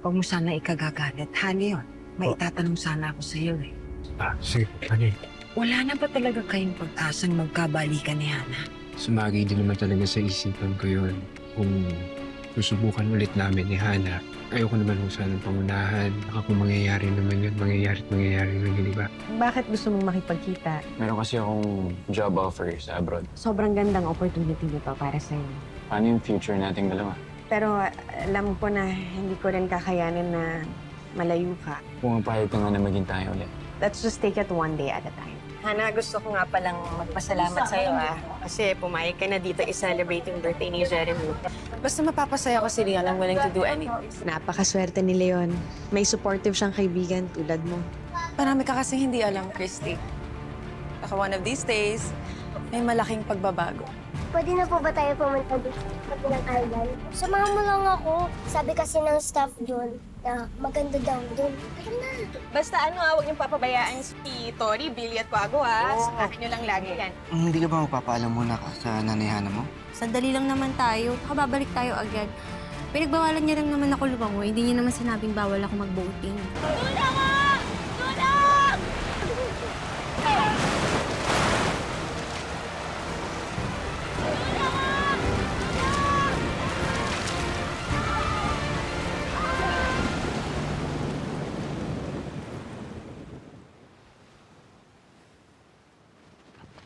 Huwag mo sana ikagagalit. Hani yun. May itatanong sana ako sa'yo eh. Sige, Hani. Wala na ba talaga kayong pag-asang magkabalikan ni Hana? Sumagi din naman talaga sa isipan ko yun. Kung susubukan ulit namin ni Hana, ayoko naman kung saan pangunahan. Baka kung mangyayari naman yun, mangyayari naman yun, di ba? Bakit gusto mong makipagkita? Meron kasi akong job offer sa abroad. Sobrang gandang opportunity nito para sa'yo. Paano yung future nating dalawa? Pero alam ko na hindi ko rin kakayanin na malayo ka. Kung mapahit ka nga na maging tayo ulit. Let's just take it one day at a time. Hana, gusto ko nga palang magpasalamat sa'yo kasi pumayag ka na dito i-celebrate yung birthday ni Jeremy. Basta mapapasaya ko si Leon, I'm willing to do anything. Napakaswerte ni Leon. May supportive siyang kaibigan tulad mo. Marami ka kasi hindi alam, Christy. Baka one of these days, may malaking pagbabago. Pwede na po ba tayo pumunta dito sa Pilang Island? Samahan mo lang ako. Sabi kasi ng staff doon na maganda daw doon. Tara na. Basta huwag niyong papabayaan si Tori, Billy at Quago, Samahan niyo lang lagi yan. Hindi ka ba magpapaalam muna ka sa nanay Hana mo? Sandali lang naman tayo, babalik tayo agad. Pinagbawalan niya lang naman ako lumango, hindi niya naman sinabing bawal ako mag-voting.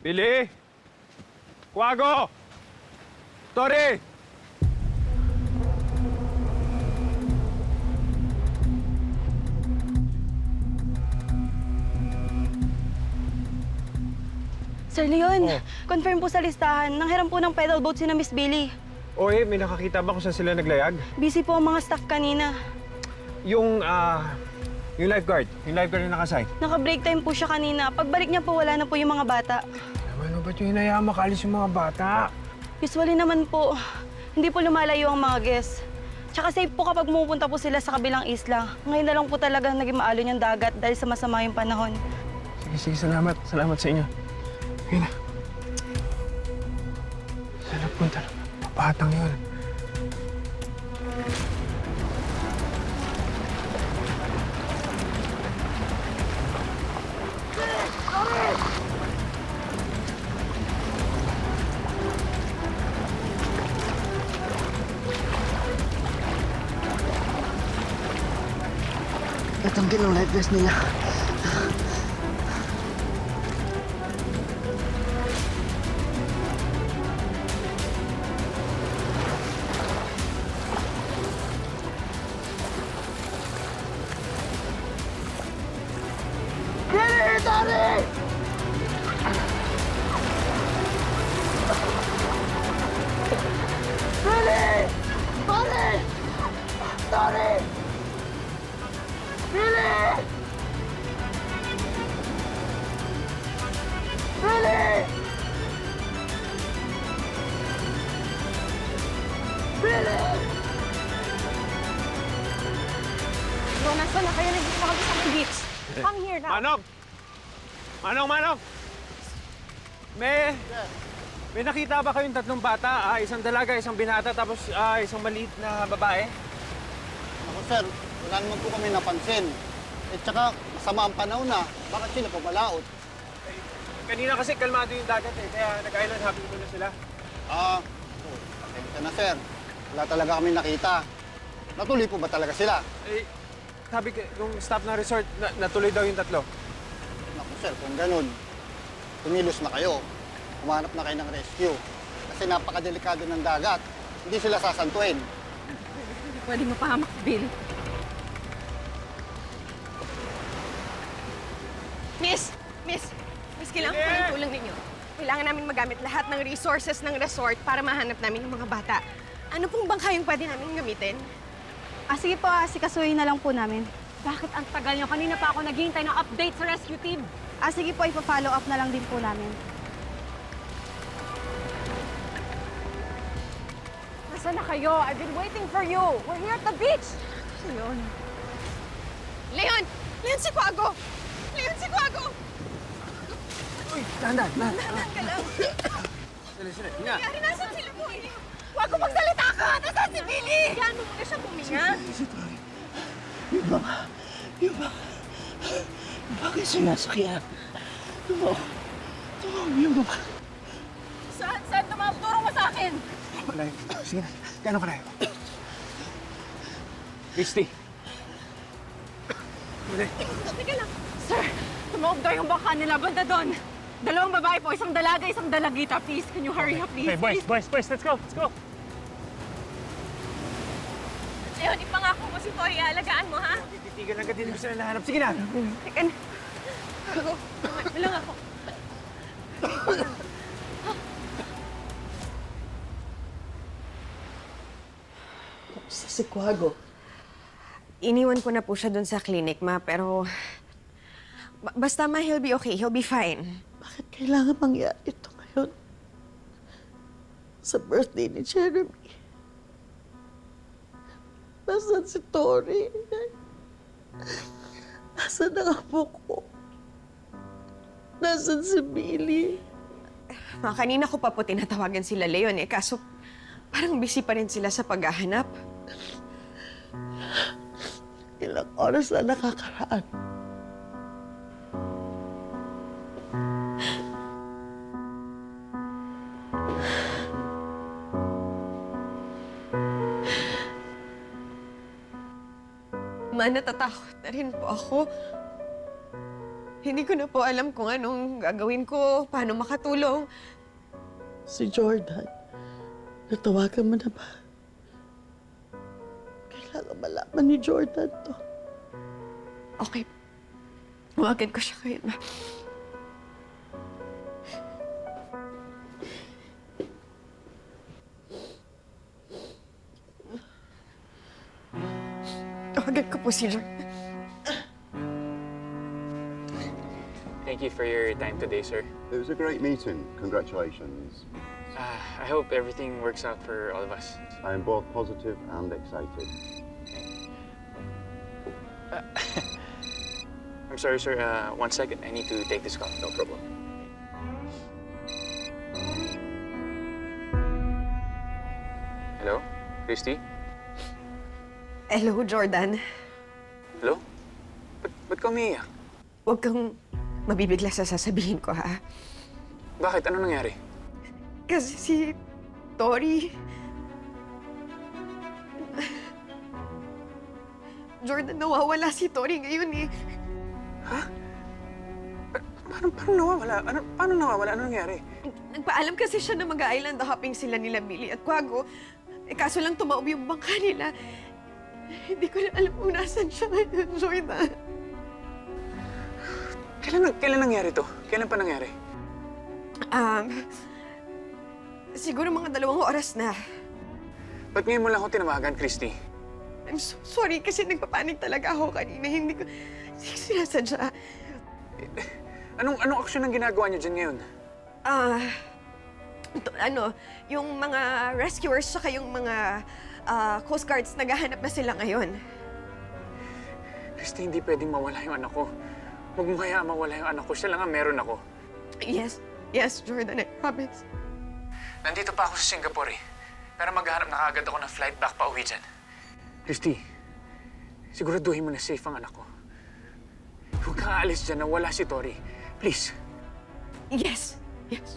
Billy! Quago! Tori! Sir Leon, confirm po sa listahan. Nanghiram po ng pedal boat si na Miss Billy. Oy, may nakakita ba kung saan sila naglayag? Busy po ang mga staff kanina. Yung lifeguard. Yung lifeguard na nakasay. Naka-break time po siya kanina. Pagbalik niya po, wala na po yung mga bata. Ano ba't yung hinayaan makaalis yung mga bata? Usually naman po, hindi po lumalayo ang mga guests. Tsaka safe po kapag pumupunta po sila sa kabilang isla. Ngayon na lang po talaga naging maalon yung dagat dahil sa masama yung panahon. Sige, salamat. Salamat sa inyo. Ayun na. Saan nagpunta na? Batang yun. Natanggal ang life vest nila. Bro, nasaan na kayo? Nandito na kami sa beach. Come here now. Manong! May nakita ba kayong tatlong bata? Isang dalaga, isang binata, tapos isang maliit na babae? Ako sir, wala naman po kami napansin. Tsaka masama ang panahon na. Bakit sila pabalaot? Kanina kasi kalmado yung dagat kaya nag-island hopping muna sila. Pasensya na sir. Wala talaga kami nakita. Natuloy po ba talaga sila? Sabi yung staff ng resort, natuloy daw yung tatlo. Naku sir, kung ganun, tumilos na kayo. Humanap na kayo ng rescue. Kasi napakadelikado ng dagat. Hindi sila sasantuin. Pwede mo pahamak, Bill. Miss, kailangan ko ng tulong ninyo. Kailangan namin magamit lahat ng resources ng resort para mahanap namin yung mga bata. Ano pong bangka yung pwede namin gamitin? Sige po, sikasuhin na lang po namin. Bakit ang tagal nyo? Kanina pa ako naghihintay ng update sa rescue team. Sige po, ipa-follow up na lang din po namin. Nasaan na kayo? I've been waiting for you. We're here at the beach. Leon! Leon, si Quago! Uy, dahan. Dahan ka lang. Sila, hinga. Nangyari, nasaan sila po? Quago, magsalita ka! Nasaan si Billy? Kaya mo muna siya puminga. Yung bakit sinasakyan? Yung mga... Saan tumawag? Turo mo sa akin! Malayo. Sige na. Gano'n ka na? Christy! Teka lang. Sir, tumawag daw yung bangka nila banda doon. Dalawang babae po, isang dalaga, isang dalagita. Please, can you hurry up, please? Hey, boys, let's go, Leon, ipangako mo si Tori, alagaan mo, ha? Titigan lang ka din mo sila nahanap. Sige na! Teka na. Ako, bilang ako. Si Quago. Iniwan ko na po siya dun sa clinic, ma, pero... basta, ma, he'll be okay. He'll be fine. Bakit kailangan mangyari ito ngayon? Sa birthday ni Jeremy. Nasaan si Tori? Nasaan ang apo ko? Nasaan si Billy? Ma, kanina ko pa po tinatawagan sila Leon eh, kaso parang busy pa rin sila sa paghahanap. Ilang oras na nakakaraan. Ma, natatakot na rin po ako. Hindi ko na po alam kung anong gagawin ko, paano makatulong. Si Jordan, natawagan mo na ba? Kailangan malaman ni Jordan to. Okay. Tawagan ko siya ngayon, ma. Tawagan ko po si Jordan. Thank you for your time today, sir. It was a great meeting. Congratulations. I hope everything works out for all of us. I am both positive and excited. I'm sorry, sir. 1 second. I need to take this call. No problem. Hello? Christy? Hello, Jordan. Hello? Ba't ka umiiyak? Huwag kang mabibigla sa sasabihin ko, ha? Bakit? Ano nangyari? Kasi si Tori... Jordan, nawawala si Tori ngayon eh. Ha? Paano nawawala? Paano nawawala? Ano nangyari? Nagpaalam kasi siya na mag-island hopping sila nila Billy at Quago. Eh, kaso lang tumaob yung bangka nila. Hindi ko na alam kung nasan siya ngayon, Jordan. Kailan nangyari to? Kailan pa nangyari? Siguro mga 2 oras na. Ba't ngayon mo lang ako tinawagan, Christy? I'm so sorry kasi nagpapanik talaga ako kanina. Hindi ko sinasadya. Anong aksyon ang ginagawa niyo dyan ngayon? Yung mga rescuers saka yung mga Coast Guards, naghahanap na sila ngayon. Christy, hindi pwedeng mawala yung anak ko. Huwag mo kaya mawala yung anak ko. Siya lang ang meron ako. Yes, Jordan, I promise. Nandito pa ako sa Singapore eh. Pero maghahanap na kaagad ako ng flight back pa uwi dyan. Christy, siguraduhin mo na safe ang anak ko. Huwag kang aalis dyan na wala si Tori. Please. Yes,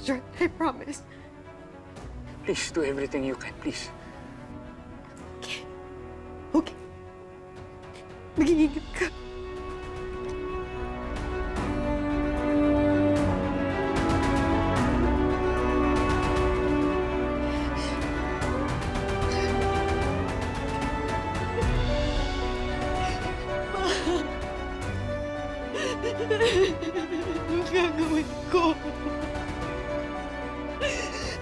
Jordan, I promise. Please, do everything you can, please. Okay. Mag-iingat ka. Anong gagawin ko?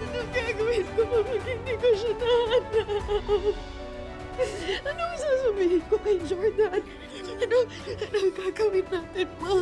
Anong gagawin ko kapag hindi ko siya nahanap? Anong sasabihin ko kay Jordan? Anong gagawin natin, Ma?